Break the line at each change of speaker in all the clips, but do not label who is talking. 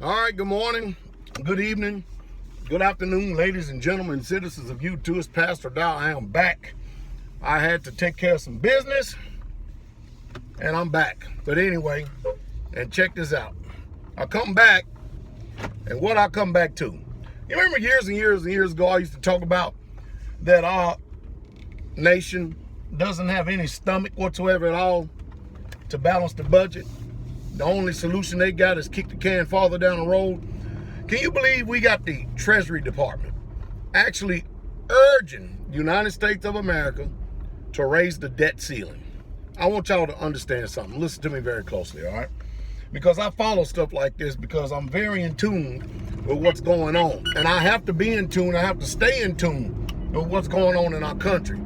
All right, good morning, good evening, good afternoon, ladies and gentlemen, citizens of YouTube. It's Pastor Dowell. I am back. I had to take care of some business, and I'm back. But anyway, and check this out. I come back, and what I come back to. You remember years and years and years ago, I used to talk about that our nation doesn't have any stomach whatsoever at all to balance the budget. The only solution they got is kick the can farther down the road. Can you believe we got the Treasury Department actually urging the United States of America to raise the debt ceiling? I want y'all to understand something. Listen to me very closely, all right? Because I follow stuff like this because I'm very in tune with what's going on. And I have to be in tune. I have to stay in tune with what's going on in our country.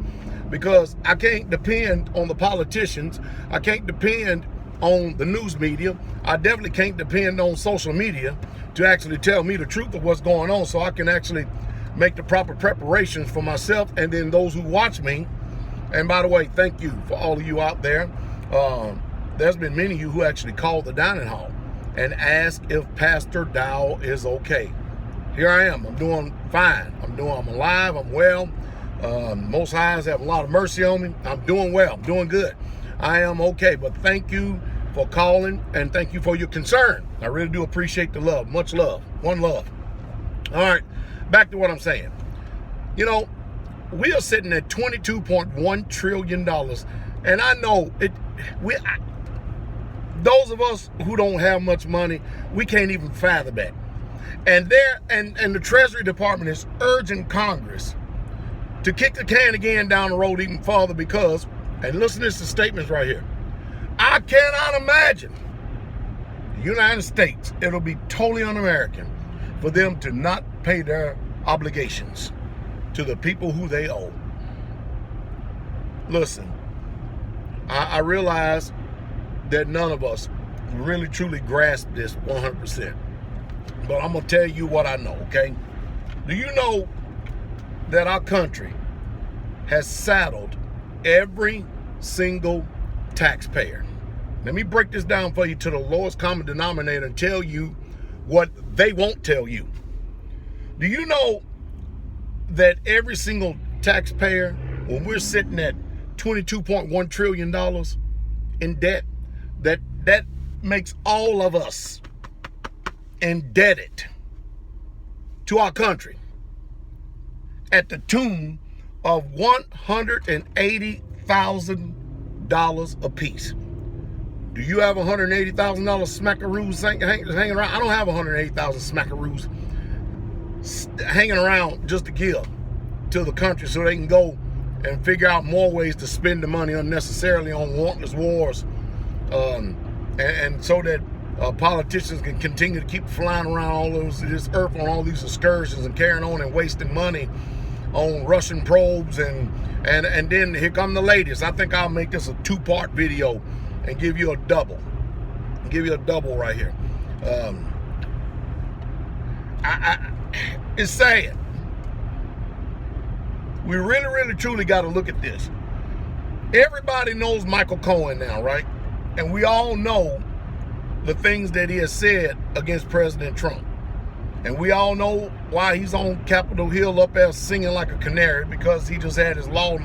Because I can't depend on the politicians. I can't depend on the news media. I definitely can't depend on social media to actually tell me the truth of what's going on, so I can actually make the proper preparations for myself and then those who watch me. And by the way, thank you for all of you out there. There's been many of you who actually called the dining hall and asked if Pastor Dowell is okay. Here I am. I'm doing fine. I'm alive. I'm well. Most Highs have a lot of mercy on me. I'm doing well. I'm doing good. I am okay, but thank you for calling and thank you for your concern. I really do appreciate the love. Much love. One love. All right, back to what I'm saying. You know, we are sitting at $22.1 trillion, and I know it. Those of us who don't have much money, we can't even fathom that. And the Treasury Department is urging Congress to kick the can again down the road even farther because, and listen to this statements right here, I cannot imagine the United States, it'll be totally un-American for them to not pay their obligations to the people who they owe. Listen, I realize that none of us really truly grasp this 100%. But I'm going to tell you what I know, okay? Do you know that our country has saddled every single taxpayer? Let me break this down for you to the lowest common denominator and tell you what they won't tell you. Do you know that every single taxpayer, when we're sitting at $22.1 trillion in debt, that makes all of us indebted to our country at the tune of $180,000 apiece. Do you have $180,000 smackaroos hanging around? I don't have $180,000 smackaroos hanging around just to give to the country so they can go and figure out more ways to spend the money unnecessarily on warrantless wars, and so that politicians can continue to keep flying around this earth on all these excursions and carrying on and wasting money on Russian probes and then here come the latest. I think I'll make this a two-part video and give you a double. Right here. It's sad. We really truly got to look at this. Everybody knows Michael Cohen now, right? And we all know the things that he has said against President Trump. And we all know why he's on Capitol Hill up there singing like a canary, because he just had his law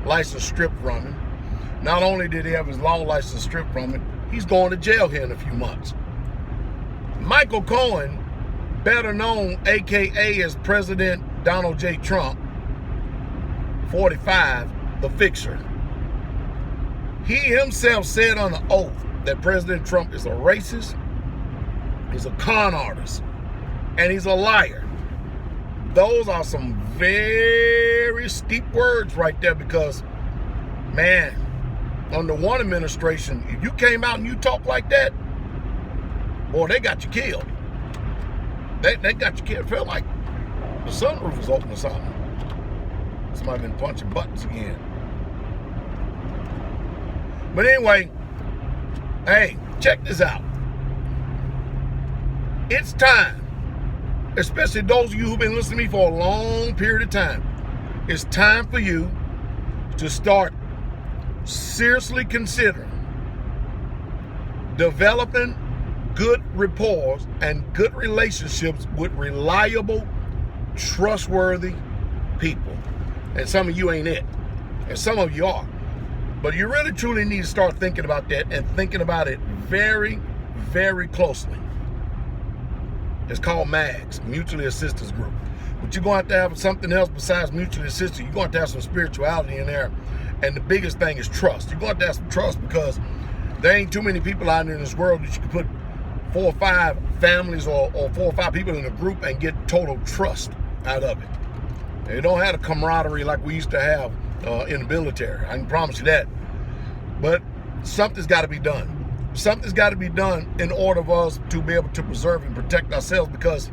license stripped from him. Not only did he have his law license stripped from him, he's going to jail here in a few months. Michael Cohen, better known AKA as President Donald J. Trump, 45, the fixer. He himself said on the oath that President Trump is a racist, he's a con artist, and he's a liar. Those are some very steep words right there, because, man, under one administration, if you came out and you talked like that, boy, they got you killed. They got you killed. It felt like the sunroof was open or something. Somebody been punching buttons again. But anyway, hey, check this out. It's time, especially those of you who've been listening to me for a long period of time, it's time for you to start seriously considering developing good rapport and good relationships with reliable, trustworthy people. And some of you ain't it. And some of you are. But you really truly need to start thinking about that and thinking about it very, very closely. It's called MAGS, Mutually Assistance Group. But you're going to have something else besides mutually assistance. You're going to have some spirituality in there. And the biggest thing is trust. You're going to have some trust because there ain't too many people out there in this world that you can put 4 or 5 families or 4 or 5 people in a group and get total trust out of it. They don't have the camaraderie like we used to have in the military. I can promise you that. But something's got to be done. Something's got to be done in order for us to be able to preserve and protect ourselves because,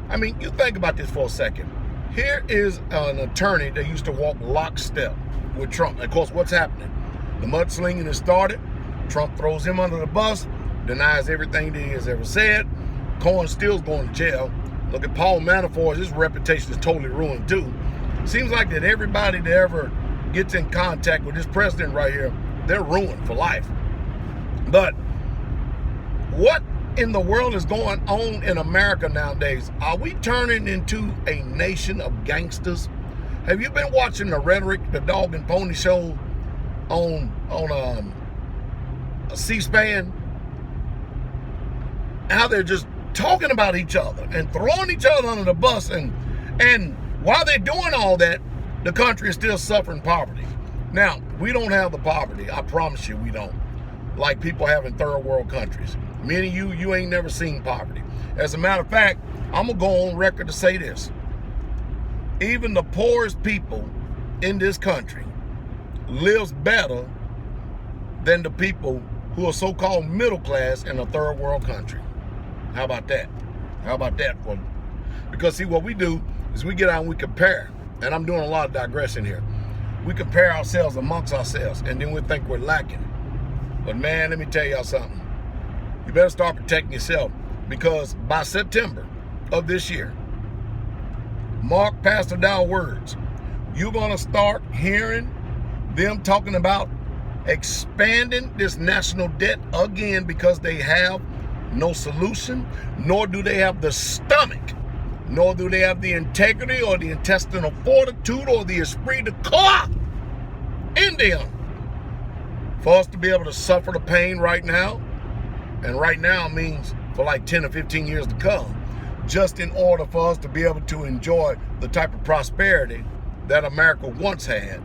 I mean, you think about this for a second. Here is an attorney that used to walk lockstep with Trump. And of course, what's happening? The mudslinging has started. Trump throws him under the bus, denies everything that he has ever said. Cohen still's going to jail. Look at Paul Manafort. His reputation is totally ruined too. Seems like that everybody that ever gets in contact with this president right here, they're ruined for life. But what in the world is going on in America nowadays? Are we turning into a nation of gangsters? Have you been watching the rhetoric, the dog and pony show on a C-SPAN? How they're just talking about each other and throwing each other under the bus, and while they're doing all that, the country is still suffering poverty. Now, we don't have the poverty, I promise you we don't, like people have in third world countries. Many of you ain't never seen poverty. As a matter of fact, I'm gonna go on record to say this. Even the poorest people in this country lives better than the people who are so-called middle class in a third world country. How about that? How about that? Well, because see, what we do is we get out and we compare. And I'm doing a lot of digression here. We compare ourselves amongst ourselves, and then we think we're lacking. But man, let me tell y'all something. You better start protecting yourself, because by September of this year, mark Pastor Dowell words, you're going to start hearing them talking about expanding this national debt again, because they have no solution, nor do they have the stomach, nor do they have the integrity or the intestinal fortitude or the esprit de corps in them for us to be able to suffer the pain right now. And right now means for like 10 or 15 years to come, just in order for us to be able to enjoy the type of prosperity that America once had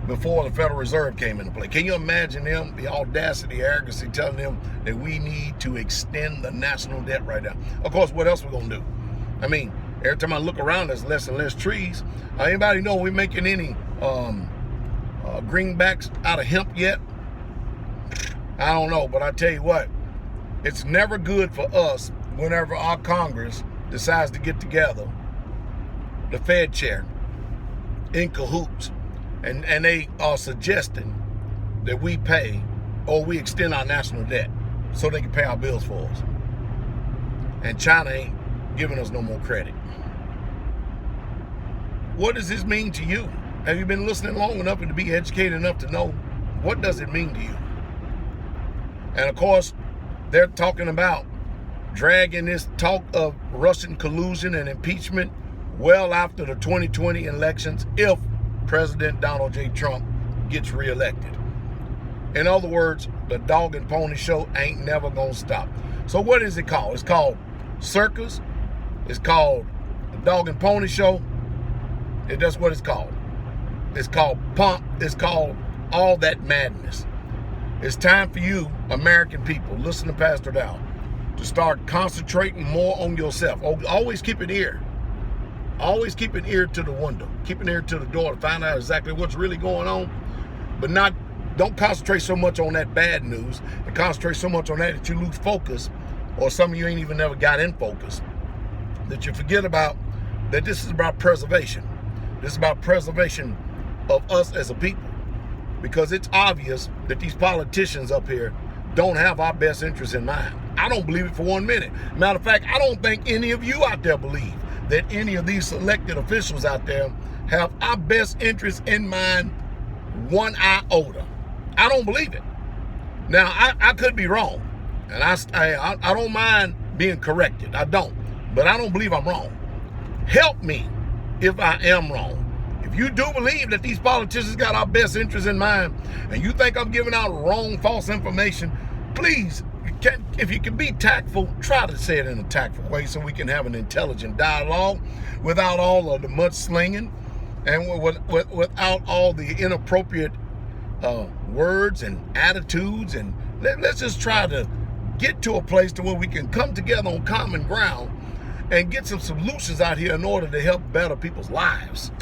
before the Federal Reserve came into play. Can you imagine them, the audacity, arrogancy, telling them that we need to extend the national debt right now? Of course, what else we gonna do? I mean, every time I look around, there's less and less trees. Anybody know we're making any greenbacks out of hemp yet? I don't know, but I tell you what, it's never good for us whenever our Congress decides to get together, the Fed chair, in cahoots, and they are suggesting that we pay or we extend our national debt so they can pay our bills for us. And China ain't giving us no more credit. What does this mean to you? Have you been listening long enough and to be educated enough to know what does it mean to you? And of course, they're talking about dragging this talk of Russian collusion and impeachment well after the 2020 elections if President Donald J. Trump gets reelected. In other words, the dog and pony show ain't never gonna stop. So what is it called? It's called circus. It's called the dog and pony show. That's what it's called. It's called pomp. It's called all that madness. It's time for you, American people, listen to Pastor Dowell, to start concentrating more on yourself. Always keep an ear. Always keep an ear to the window. Keep an ear to the door to find out exactly what's really going on. But don't concentrate so much on that bad news and concentrate so much on that you lose focus, or some of you ain't even never got in focus, that you forget about that this is about preservation. This is about preservation of us as a people. Because it's obvious that these politicians up here don't have our best interests in mind. I don't believe it for 1 minute. Matter of fact, I don't think any of you out there believe that any of these elected officials out there have our best interests in mind 1 iota. I don't believe it. Now, I could be wrong. And I don't mind being corrected. I don't. But I don't believe I'm wrong. Help me if I am wrong. If you do believe that these politicians got our best interests in mind, and you think I'm giving out wrong, false information, please, if you can be tactful, try to say it in a tactful way so we can have an intelligent dialogue without all of the mudslinging and without all the inappropriate words and attitudes. And let's just try to get to a place to where we can come together on common ground and get some solutions out here in order to help better people's lives.